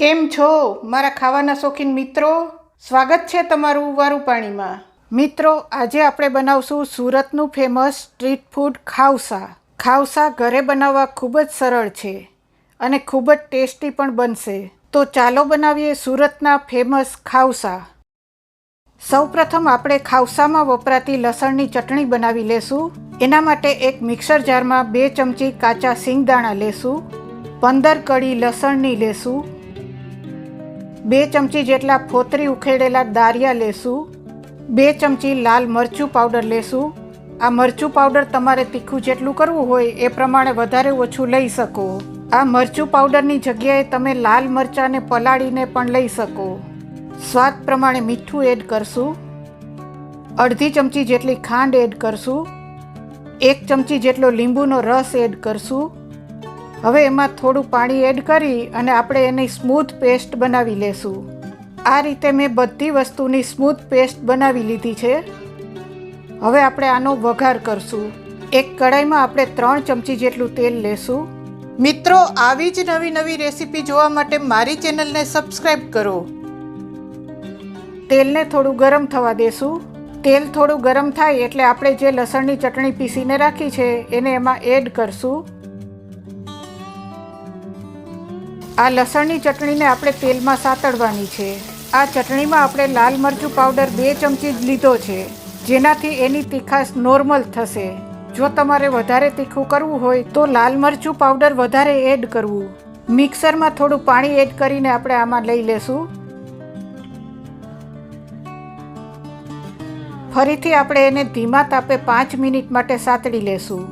કેમ છો મારા ખાવાના શોખીન મિત્રો? સ્વાગત છે તમારું વારું પાણીમાં. મિત્રો, આજે આપણે બનાવશું સુરતનું ફેમસ સ્ટ્રીટ ફૂડ ખાઉસા. ખાઉસા ઘરે બનાવવા ખૂબ જ સરળ છે અને ખૂબ જ ટેસ્ટી પણ બનશે. તો ચાલો બનાવીએ સુરતના ફેમસ ખાઉસા. સૌપ્રથમ આપણે ખાઉસામાં વપરાતી લસણની ચટણી બનાવી લેશું. એના માટે એક મિક્સર જારમાં 2 ચમચી કાચા સિંગદાણા લેશું, 15 કળી લસણની લેશું, 2 ચમચી જેટલા ફોતરી ઉખેડેલા દારિયા લેશું, 2 ચમચી લાલ મરચું પાવડર લેશું. આ મરચું પાવડર તમારે તીખું જેટલું કરવું હોય એ પ્રમાણે વધારે ઓછું લઈ શકો. આ મરચું પાવડરની જગ્યાએ તમે લાલ મરચાંને પલાળીને પણ લઈ શકો. સ્વાદ પ્રમાણે મીઠું એડ કરશું, અડધી ચમચી જેટલી ખાંડ એડ કરશું, 1 ચમચી જેટલો લીંબુનો રસ એડ કરશું. હવે એમાં થોડું પાણી એડ કરી અને આપણે એની સ્મૂથ પેસ્ટ બનાવી લેશું. આ રીતે મેં બધી વસ્તુની સ્મૂથ પેસ્ટ બનાવી લીધી છે. હવે આપણે આનો વઘાર કરશું. એક કઢાઈમાં આપણે 3 ચમચી જેટલું તેલ લેશું. મિત્રો, આવી જ નવી રેસીપી જોવા માટે મારી ચેનલને સબસ્ક્રાઈબ કરો. તેલને થોડું ગરમ થવા દેશું. તેલ થોડું ગરમ થાય એટલે આપણે જે લસણની ચટણી પીસીને રાખી છે એને એમાં એડ કરશું. આ લસણની ચટણીને આપણે તેલમાં સાતળવાની છે. આ ચટણીમાં આપણે લાલ મરચું પાવડર 2 ચમચી જ લીધો છે, જેનાથી એની તીખાશ નોર્મલ થશે. જો તમારે વધારે તીખું કરવું હોય તો લાલ મરચું પાવડર વધારે એડ કરવું. મિક્સરમાં થોડું પાણી એડ કરીને આપણે આમાં લઈ લેશું. ફરીથી આપણે એને ધીમા તાપે 5 મિનિટ માટે સાતળી લેશું.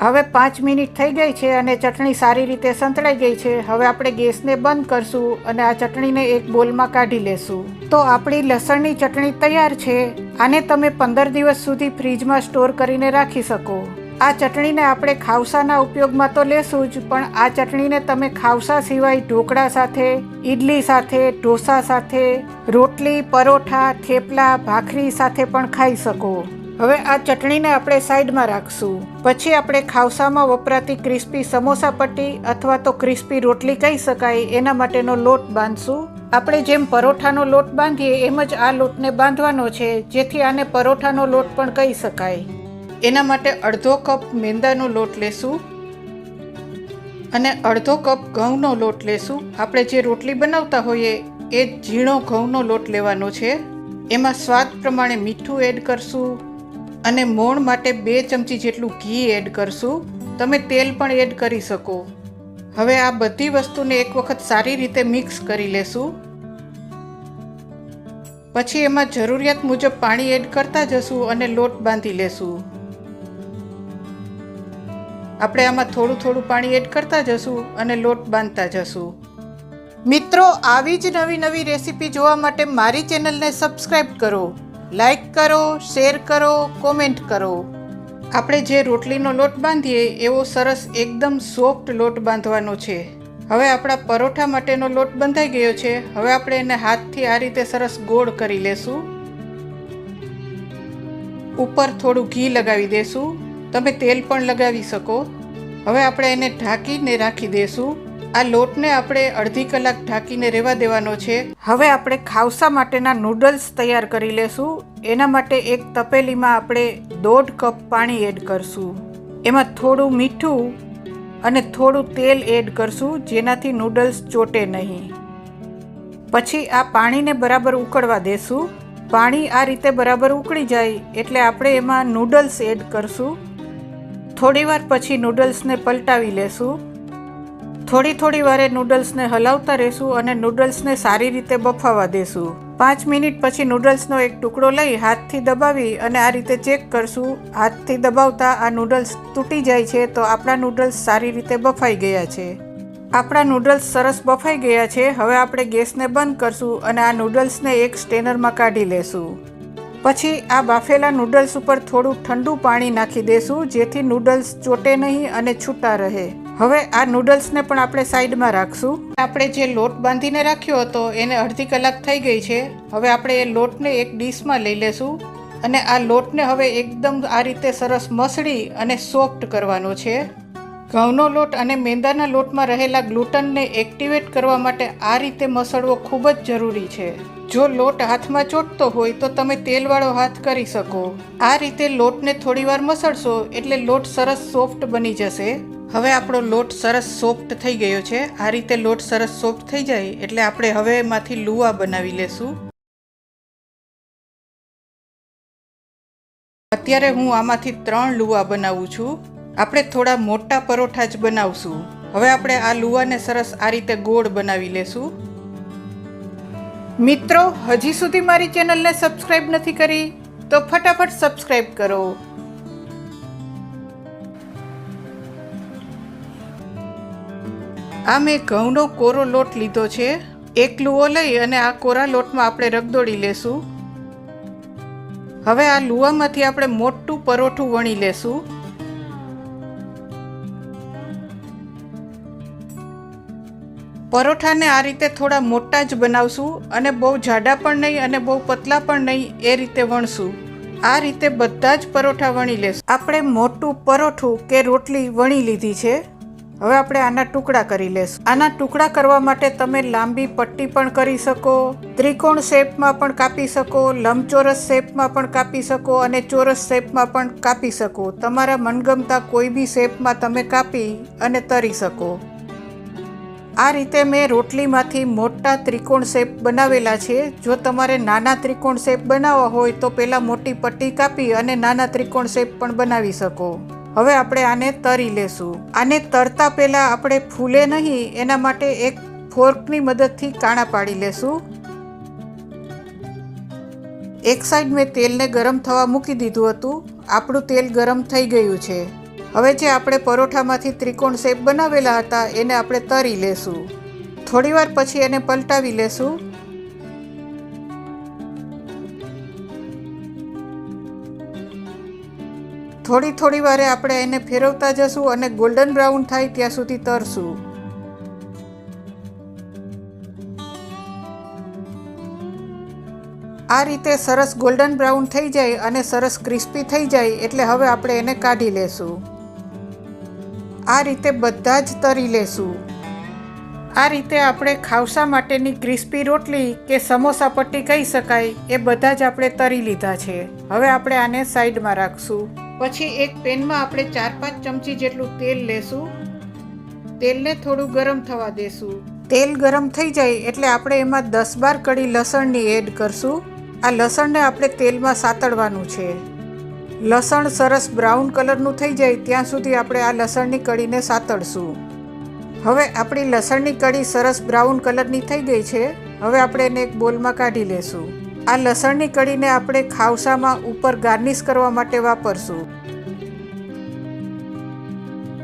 હવે 5 મિનિટ થઈ ગઈ છે અને ચટણી સારી રીતે સંતળાઈ ગઈ છે. હવે આપણે ગેસને બંધ કરશું અને આ ચટણીને એક બોલમાં કાઢી લેશું. તો આપણી લસણની ચટણી તૈયાર છે. આને તમે 15 દિવસ સુધી ફ્રીજમાં સ્ટોર કરીને રાખી શકો. આ ચટણીને આપણે ખાઉસાના ઉપયોગમાં તો લેશું જ, પણ આ ચટણીને તમે ખાઉસા સિવાય ઢોકળા સાથે, ઈડલી સાથે, ઢોસા સાથે, રોટલી, પરોઠા, થેપલા, ભાખરી સાથે પણ ખાઈ શકો. હવે આ ચટણીને આપણે સાઈડમાં રાખશું. પછી આપણે ખાઉસામાં વપરાતી ક્રિસ્પી સમોસા પટ્ટી અથવા તો ક્રિસ્પી રોટલી કહી શકાય એના માટેનો લોટ બાંધશું. આપણે જેમ પરોઠાનો લોટ બાંધીએ એમ જ આ લોટને બાંધવાનો છે, જેથી આને પરોઠાનો લોટ પણ કહી શકાય. એના માટે અડધો કપ મેંદાનો લોટ લેશું અને અડધો કપ ઘઉંનો લોટ લેશું. આપણે જે રોટલી બનાવતા હોઈએ એ ઝીણો ઘઉંનો લોટ લેવાનો છે. એમાં સ્વાદ પ્રમાણે મીઠું એડ કરશું અને મોણ માટે 2 ચમચી જેટલું ઘી એડ કરશું. તમે તેલ પણ એડ કરી શકો. હવે આ બધી વસ્તુને એક વખત સારી રીતે મિક્સ કરી લેશું. પછી એમાં જરૂરિયાત મુજબ પાણી એડ કરતા જશું અને લોટ બાંધી લેશું. આપણે આમાં થોડું પાણી એડ કરતા જશું અને લોટ બાંધતા જશું. મિત્રો, આવી જ નવી રેસીપી જોવા માટે મારી ચેનલને સબસ્ક્રાઈબ કરો, લાઈક કરો, શેર કરો, કોમેન્ટ કરો. આપણે જે રોટલીનો લોટ બાંધીએ એવો સરસ એકદમ સોફ્ટ લોટ બાંધવાનો છે. હવે આપણા પરોઠા માટેનો લોટ બંધાઈ ગયો છે. હવે આપણે એને હાથથી આ રીતે સરસ ગોળ કરી લેશું. ઉપર થોડું ઘી લગાવી દેશું. તમે તેલ પણ લગાવી શકો. હવે આપણે એને ઢાંકીને રાખી દેશું. આ લોટને આપણે અડધી કલાક ઢાંકીને રહેવા દેવાનો છે. હવે આપણે ખાઉસા માટેના નૂડલ્સ તૈયાર કરી લેશું. એના માટે એક તપેલીમાં આપણે 1.5 કપ પાણી એડ કરશું. એમાં થોડું મીઠું અને થોડું તેલ એડ કરશું, જેનાથી નૂડલ્સ ચોટે નહીં. પછી આ પાણીને બરાબર ઉકળવા દેશું. પાણી આ રીતે બરાબર ઉકળી જાય એટલે આપણે એમાં નૂડલ્સ એડ કરશું. થોડીવાર પછી નૂડલ્સને પલટાવી લેશું. થોડી વારે નૂડલ્સને હલાવતા રહેશું અને નૂડલ્સને સારી રીતે બફાવા દેશું. 5 મિનિટ પછી નૂડલ્સનો એક ટુકડો લઈ હાથથી દબાવી અને આ રીતે ચેક કરશું. હાથથી દબાવતા આ નૂડલ્સ તૂટી જાય છે તો આપણા નૂડલ્સ સારી રીતે બફાઈ ગયા છે. આપણા નૂડલ્સ સરસ બફાઈ ગયા છે. હવે આપણે ગેસને બંધ કરશું અને આ નૂડલ્સને એક સ્ટેનરમાં કાઢી લેશું. પછી આ બાફેલા નૂડલ્સ ઉપર થોડું ઠંડુ પાણી નાખી દેશું, જેથી નૂડલ્સ ચોટે નહીં અને છૂટા રહે. હવે આ નૂડલ્સને પણ આપણે સાઈડમાં રાખશું. આપણે જે લોટ બાંધીને રાખ્યો હતો એને અડધી કલાક થઈ ગઈ છે. હવે આપણે એ લોટને એક ડીશમાં લઈ લેશું અને આ લોટને હવે એકદમ આ રીતે સરસ મસળી અને સોફ્ટ કરવાનો છે. ઘઉંનો લોટ અને મેંદાના લોટમાં રહેલા ગ્લુટનને એક્ટિવેટ કરવા માટે આ રીતે મસળવો ખૂબ જ જરૂરી છે. જો લોટ હાથમાં ચોંટતો હોય તો તમે તેલવાળો હાથ કરી શકો. આ રીતે લોટને થોડીવાર મસળશો એટલે લોટ સરસ સોફ્ટ બની જશે. હવે આપણો લોટ સરસ સોફ્ટ થઈ ગયો છે. આ રીતે લોટ સરસ સોફ્ટ થઈ જાય એટલે આપણે હવે એમાંથી લુવા બનાવી લેશું. અત્યારે હું આમાંથી 3 લુવા બનાવું છું. આપણે થોડા મોટા પરોઠા જ બનાવશું. હવે આપણે આ લુવાને સરસ આ રીતે ગોળ બનાવી લેશું. મિત્રો, હજી સુધી મારી ચેનલને સબસ્ક્રાઇબ નથી કરી તો ફટાફટ સબસ્ક્રાઇબ કરો. આ મેં ઘઉંનો કોરો લોટ લીધો છે. એક લુવો લઈ અને આ કોરા લોટમાં આપણે રગદોળી લેશું. હવે આ લુવામાંથી આપણે મોટું પરોઠું વણી લેશું. પરોઠાને આ રીતે થોડા મોટા જ બનાવશું અને બહુ જાડા પણ નહીં અને બહુ પતલા પણ નહીં, એ રીતે વણશું. આ રીતે બધા જ પરોઠા વણી લેશું. આપણે મોટું પરોઠું કે રોટલી વણી લીધી છે. હવે આપણે આના ટુકડા કરી લેશું. આના ટુકડા કરવા માટે તમે લાંબી પટ્ટી પણ કરી શકો, ત્રિકોણ શેપમાં પણ કાપી શકો, લંબચોરસ શેપમાં પણ કાપી શકો અને ચોરસ શેપમાં પણ કાપી શકો. તમારા મનગમતા કોઈ બી શેપમાં તમે કાપી અને તળી શકો. આ રીતે મેં રોટલીમાંથી મોટા ત્રિકોણ શેપ બનાવેલા છે. જો તમારે નાના ત્રિકોણ શેપ બનાવવા હોય તો પહેલાં મોટી પટ્ટી કાપી અને નાના ત્રિકોણ શેપ પણ બનાવી શકો. હવે આપણે આને તળી લેશું. આને તળતા પહેલાં આપણે ફૂલે નહીં એના માટે એક ફોર્કની મદદથી કાણા પાડી લેશું. એક સાઈડ મેં તેલને ગરમ થવા મૂકી દીધું હતું. આપણું તેલ ગરમ થઈ ગયું છે. હવે જે આપણે પરોઠામાંથી ત્રિકોણ શેપ બનાવેલા હતા એને આપણે તળી લેશું. થોડીવાર પછી એને પલટાવી લેશું. થોડી વારે આપણે એને ફેરવતા જશું અને ગોલ્ડન બ્રાઉન થાય ત્યાં સુધી તળશું. આ રીતે સરસ ગોલ્ડન બ્રાઉન થઈ જાય અને સરસ ક્રિસ્પી થઈ જાય એટલે હવે આપણે એને કાઢી લેશું. આ રીતે બધા જ તળી લેશું. આ રીતે આપણે ખાવસા માટેની ક્રિસ્પી રોટલી કે સમોસા પટ્ટી કહી શકાય એ બધા જ આપણે તળી લીધા છે. હવે આપણે આને સાઈડમાં રાખશું. પછી એક પેનમાં આપણે 4-5 ચમચી જેટલું તેલ લેશું. તેલને થોડું ગરમ થવા દેશું. તેલ ગરમ થઈ જાય એટલે આપણે એમાં 10-12 કળી લસણની એડ કરશું. આ લસણને આપણે તેલમાં સાતળવાનું છે. લસણ સરસ બ્રાઉન કલરનું થઈ જાય ત્યાં સુધી આપણે આ લસણની કળીને સાતળશું. હવે આપણી લસણની કળી સરસ બ્રાઉન કલરની થઈ ગઈ છે. હવે આપણે એને એક બોલમાં કાઢી લેશું. આ લસણની કળીને આપણે ખાવસામાં ઉપર ગાર્નિશ કરવા માટે વાપરશું.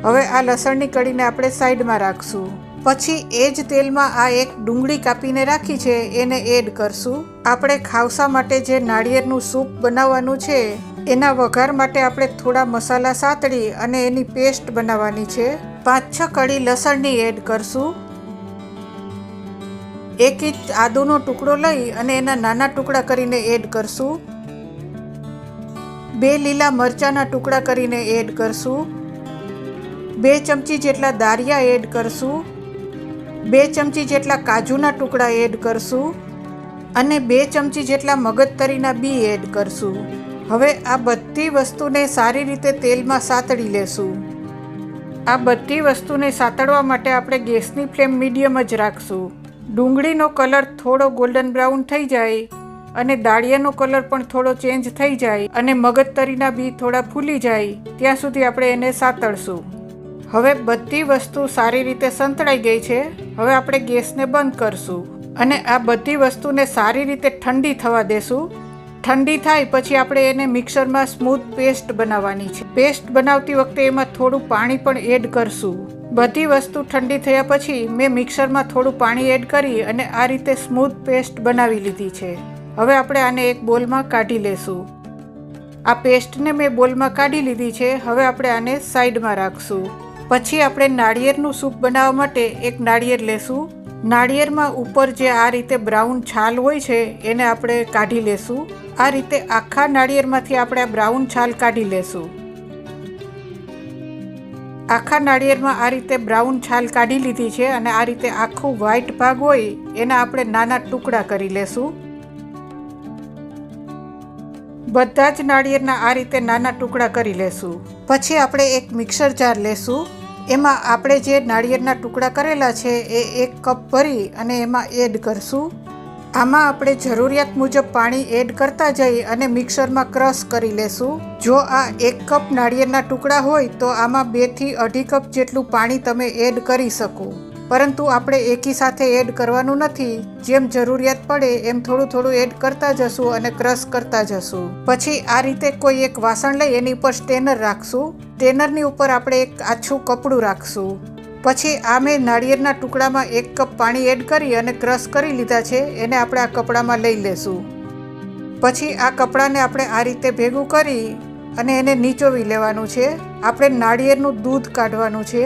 હવે આ લસણની કળીને આપણે સાઈડમાં રાખશું. પછી એ જ તેલમાં આ એક ડુંગળી કાપીને રાખી છે એને એડ કરશું. આપણે ખાવસા માટે જે નાળિયેરનું સૂપ બનાવવાનું છે એના વઘાર માટે આપણે થોડા મસાલા સાતળી અને એની પેસ્ટ બનાવવાની છે. 5-6 કળી લસણની એડ કરશું. 1 ઇંચ આદુનો ટુકડો લઈ અને એના નાના ટુકડા કરીને એડ કરશું. 2 લીલા મરચાંના ટુકડા કરીને એડ કરશું. 2 ચમચી જેટલા દાળિયા એડ કરશું. 2 ચમચી જેટલા કાજુના ટુકડા એડ કરશું અને 2 ચમચી જેટલા મગજતરીના બી એડ કરશું. હવે આ બધી વસ્તુને સારી રીતે તેલમાં સાતળી લેશું. આ બધી વસ્તુને સાતળવા માટે આપણે ગેસની ફ્લેમ મીડિયમ જ રાખશું. ડુંગળીનો કલર થોડો ગોલ્ડન બ્રાઉન થઈ જાય અને દાળિયાનો કલર પણ થોડો ચેન્જ થઈ જાય અને મગજતરીના બી થોડા ફૂલી જાય ત્યાં સુધી આપણે એને સાતળશું. હવે બધી વસ્તુ સારી રીતે સંતળાઈ ગઈ છે. હવે આપણે ગેસને બંધ કરશું અને આ બધી વસ્તુને સારી રીતે ઠંડી થવા દેશું. ઠંડી થાય પછી આપણે એને મિક્સરમાં સ્મૂથ પેસ્ટ બનાવવાની છે. પેસ્ટ બનાવતી વખતે એમાં થોડું પાણી પણ એડ કરશું. બધી વસ્તુ ઠંડી થયા પછી મેં મિક્સરમાં થોડું પાણી એડ કરી અને આ રીતે સ્મૂથ પેસ્ટ બનાવી લીધી છે. હવે આપણે આને એક બોલમાં કાઢી લેશું. આ પેસ્ટને મેં બોલમાં કાઢી લીધી છે. હવે આપણે આને સાઈડમાં રાખશું. પછી આપણે નાળિયેરનું સૂપ બનાવવા માટે એક નાળિયેર લેશું. નાળિયેરમાં ઉપર જે આ રીતે બ્રાઉન છાલ હોય છે એને આપણે કાઢી લેશું. આ રીતે આખા નાળિયેરમાંથી આપણે આ બ્રાઉન છાલ કાઢી લેશું. આખા નાળિયેરમાં આ રીતે બ્રાઉન છાલ કાઢી લીધી છે અને આ રીતે આખું વ્હાઈટ ભાગ હોય એના આપણે નાના ટુકડા કરી લેશું. બધા જ નાળિયેરના આ રીતે નાના ટુકડા કરી લેશું. પછી આપણે એક મિક્સર જાર લેશું. એમાં આપણે જે નાળિયેરના ટુકડા કરેલા છે એ 1 કપ ભરી અને એમાં એડ કરશું. આમાં આપણે જરૂરિયાત મુજબ પાણી એડ કરતા જઈ અને મિક્સરમાં ક્રશ કરી લેશું. જો આ 1 કપ નાળિયેરના ટુકડા હોય તો આમાં 2 થી 2.5 કપ જેટલું પાણી તમે એડ કરી શકો. પરંતુ આપણે એકી સાથે એડ કરવાનું નથી. જેમ જરૂરિયાત પડે એમ થોડું થોડું એડ કરતા જશું અને ક્રશ કરતા જશું. પછી આ રીતે કોઈ એક વાસણ લઈ એની ઉપર સ્ટેનર રાખશું. સ્ટેનરની ઉપર આપણે એક આછું કપડું રાખશું. પછી આ મેં નાળિયેરના ટુકડામાં 1 કપ પાણી એડ કરી અને ક્રશ કરી લીધા છે એને આપણે આ કપડામાં લઈ લેશું. પછી આ કપડાને આપણે આ રીતે ભેગું કરી અને એને નીચોવી લેવાનું છે. આપણે નાળિયેરનું દૂધ કાઢવાનું છે.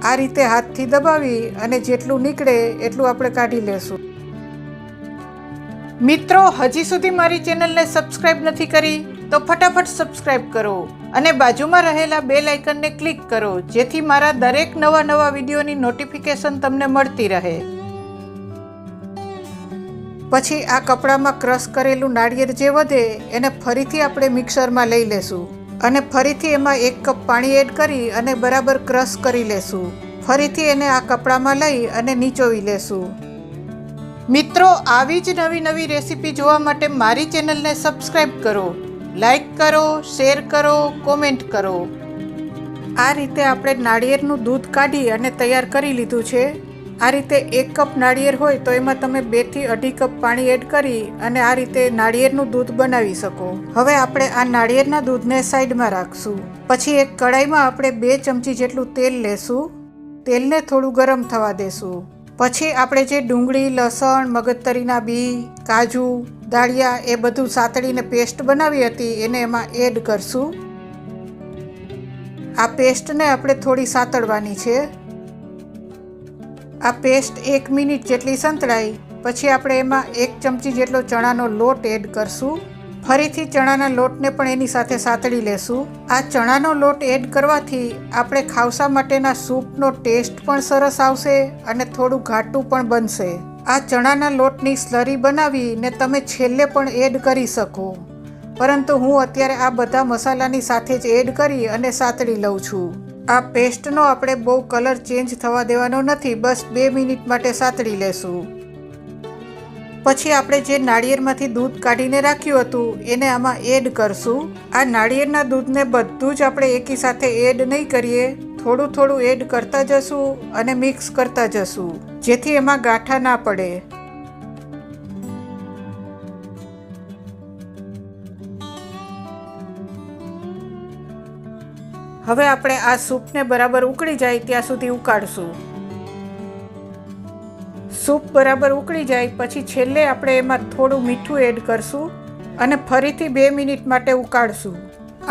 આ રીતે હાથથી દબાવી અને જેટલું નીકળે એટલું આપણે કાઢી લેશું. મિત્રો, હજી સુધી મારી ચેનલને સબસ્ક્રાઇબ નથી કરી તો ફટાફટ સબસ્ક્રાઇબ કરો અને બાજુમાં રહેલા બેલ આઇકનને ક્લિક કરો જેથી મારા દરેક નવા વિડીયોની નોટિફિકેશન તમને મળતી રહે. પછી આ કપડામાં ક્રશ કરેલું નાળિયેર જે વધે એને ફરીથી આપણે મિક્સરમાં લઈ લેશું અને ફરીથી એમાં 1 કપ પાણી એડ કરી અને બરાબર ક્રશ કરી લેશું. ફરીથી એને આ કપડામાં લઈ અને નીચોવી લેશું. મિત્રો, આવી જ નવી રેસીપી જોવા માટે મારી ચેનલને સબસ્ક્રાઇબ કરો, લાઈક કરો, શેર કરો, કોમેન્ટ કરો. આ રીતે આપણે નાળિયેરનું દૂધ કાઢી અને તૈયાર કરી લીધું છે. આ રીતે 1 કપ નાળિયેર હોય તો એમાં તમે 2 થી 2.5 કપ પાણી એડ કરી અને આ રીતે નાળિયેરનું દૂધ બનાવી શકો. હવે આપણે આ નાળિયેરના દૂધને સાઈડમાં રાખશું. પછી એક કડાઈમાં આપણે 2 ચમચી જેટલું તેલ લેશું. તેલને થોડું ગરમ થવા દેશું. પછી આપણે જે ડુંગળી, લસણ, મગજતરીના બી, કાજુ, દાળિયા એ બધું સાતળીને પેસ્ટ બનાવી હતી એને એમાં એડ કરશું. આ પેસ્ટને આપણે થોડી સાતળવાની છે. આ પેસ્ટ 1 મિનિટ જેટલી સંતળાઈ પછી આપણે એમાં 1 ચમચી જેટલો ચણાનો લોટ એડ કરશું. ફરીથી ચણાના લોટને પણ એની સાથે સાતળી લેશું. આ ચણાનો લોટ એડ કરવાથી આપણે ખાવસા માટેના સૂપનો ટેસ્ટ પણ સરસ આવશે અને થોડું ઘાટું પણ બનશે. આ ચણાના લોટની સ્લરી બનાવીને તમે છેલ્લે પણ એડ કરી શકો, પરંતુ હું અત્યારે આ બધા મસાલાની સાથે જ એડ કરી અને સાતળી લઉં છું. આ પેસ્ટનો આપણે બહુ કલર ચેન્જ થવા દેવાનો નથી, બસ 2 મિનિટ માટે સાતળી લેશું. પછી આપણે જે નાળિયેરમાંથી દૂધ કાઢીને રાખ્યું હતું એને આમાં એડ કરશું. આ નાળિયેરના દૂધને બધું જ આપણે એકી સાથે એડ નહીં કરીએ, થોડું થોડું એડ કરતા જશું અને મિક્સ કરતા જશું જેથી એમાં ગાંઠા ના પડે. હવે આપણે આ સૂપને બરાબર ઉકળી જાય ત્યાં સુધી ઉકાળશું. સૂપ બરાબર ઉકળી જાય પછી છેલ્લે આપણે એમાં થોડું મીઠું એડ કરશું અને ફરીથી 2 મિનિટ માટે ઉકાળશું.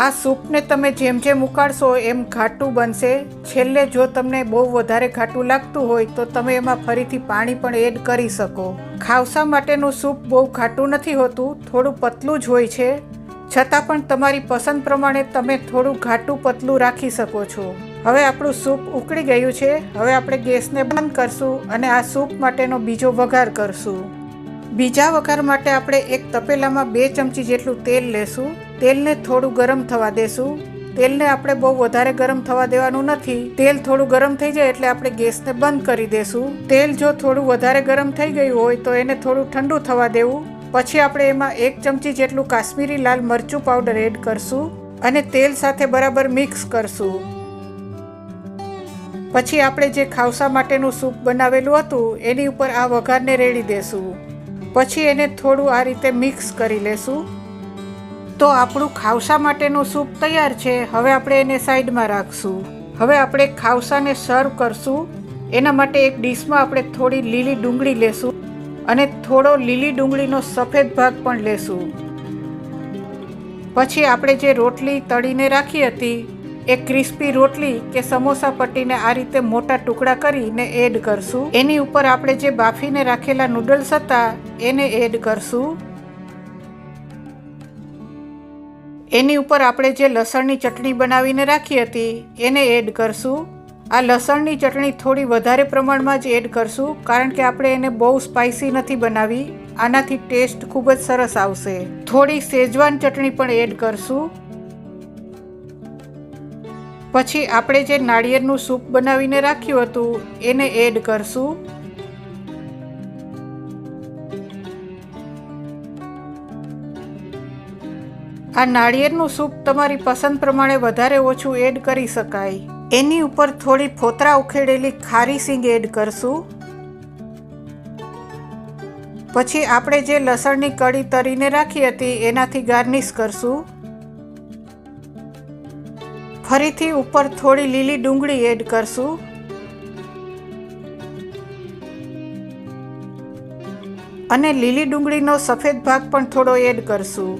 આ સૂપને તમે જેમ જેમ ઉકાળશો એમ ઘાટું બનશે. છેલ્લે જો તમને બહુ વધારે ઘાટું લાગતું હોય તો તમે એમાં ફરીથી પાણી પણ એડ કરી શકો. ખાવસા માટેનું સૂપ બહુ ઘાટું નથી હોતું, થોડું પતલું જ હોય છે. છતાં પણ તમારી પસંદ પ્રમાણે તમે થોડું ઘાટું પતલું રાખી શકો છો. હવે આપણું સૂપ ઉકળી ગયું છે. હવે આપણે ગેસને બંધ કરશું અને આ સૂપ માટેનો બીજો વઘાર કરશું. બીજા વઘાર માટે આપણે એક તપેલામાં 2 ચમચી જેટલું તેલ લેશું. તેલને થોડું ગરમ થવા દેશું. તેલને આપણે બહુ વધારે ગરમ થવા દેવાનું નથી. તેલ થોડું ગરમ થઈ જાય એટલે આપણે ગેસને બંધ કરી દેશું. તેલ જો થોડું વધારે ગરમ થઈ ગયું હોય તો એને થોડું ઠંડુ થવા દેવું. પછી આપણે એમાં 1 ચમચી જેટલું કાશ્મીરી લાલ મરચું પાવડર એડ કરશું અને તેલ સાથે બરાબર મિક્સ કરશું. પછી આપણે જે ખાવસા માટેનું સૂપ બનાવેલું હતું એની ઉપર આ વઘારને રેડી દેશું. પછી એને થોડું આ રીતે મિક્સ કરી લેશું. તો આપણું ખાવસા માટેનું સૂપ તૈયાર છે. હવે આપણે એને સાઈડમાં રાખશું. હવે આપણે ખાવસાને સર્વ કરશું. એના માટે એક ડીશમાં આપણે થોડી લીલી ડુંગળી લેશું અને થોડો લીલી ડુંગળીનો સફેદ ભાગ પણ લેશું. પછી આપણે જે રોટલી તળીને રાખી હતી એ ક્રિસ્પી રોટલી કે સમોસા પટ્ટીને આ રીતે મોટા ટુકડા કરીને એડ કરશું. એની ઉપર આપણે જે બાફીને રાખેલા નૂડલ્સ હતા એને એડ કરશું. એની ઉપર આપણે જે લસણની ચટણી બનાવીને રાખી હતી એને એડ કરશું. આ લસણની ચટણી થોડી વધારે પ્રમાણમાં જ એડ કરશું, કારણ કે આપણે એને બહુ સ્પાઇસી નથી બનાવી. આનાથી ટેસ્ટ ખૂબ જ સરસ આવશે. થોડી શેજવાન ચટણી પણ એડ કરશું. પછી આપણે જે નાળિયેરનું સૂપ બનાવીને રાખ્યું હતું એને એડ કરશું. આ નાળિયેરનું સૂપ તમારી પસંદ પ્રમાણે વધારે ઓછું એડ કરી શકાય. એની ઉપર થોડી ફોતરા ઉખેડેલી ખારી સિંગ એડ કરશું. પછી આપણે જે લસણની કળી તરીને રાખી હતી એનાથી ગાર્નિશ કરશું. ફરીથી ઉપર થોડી લીલી ડુંગળી એડ કરશું. અને લીલી ડુંગળીનો સફેદ ભાગ પણ થોડો એડ કરશું.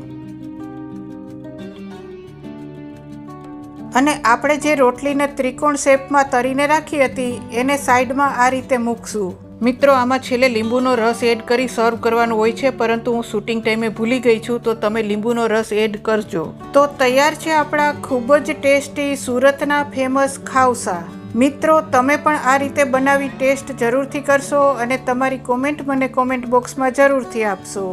અને આપણે જે રોટલીને ત્રિકોણ શેપમાં તરીને રાખી હતી એને સાઈડમાં આ રીતે મૂકશું. મિત્રો, આમાં છેલ્લે લીંબુનો રસ એડ કરી સર્વ કરવાનું હોય છે, પરંતુ હું શૂટિંગ ટાઈમે ભૂલી ગઈ છું, તો તમે લીંબુનો રસ એડ કરજો. તો તૈયાર છે આપણા ખૂબ જ ટેસ્ટી સુરતના ફેમસ ખાઉસા. મિત્રો, તમે પણ આ રીતે બનાવી ટેસ્ટ જરૂરથી કરશો અને તમારી કોમેન્ટ મને કોમેન્ટ બોક્સમાં જરૂરથી આપશો.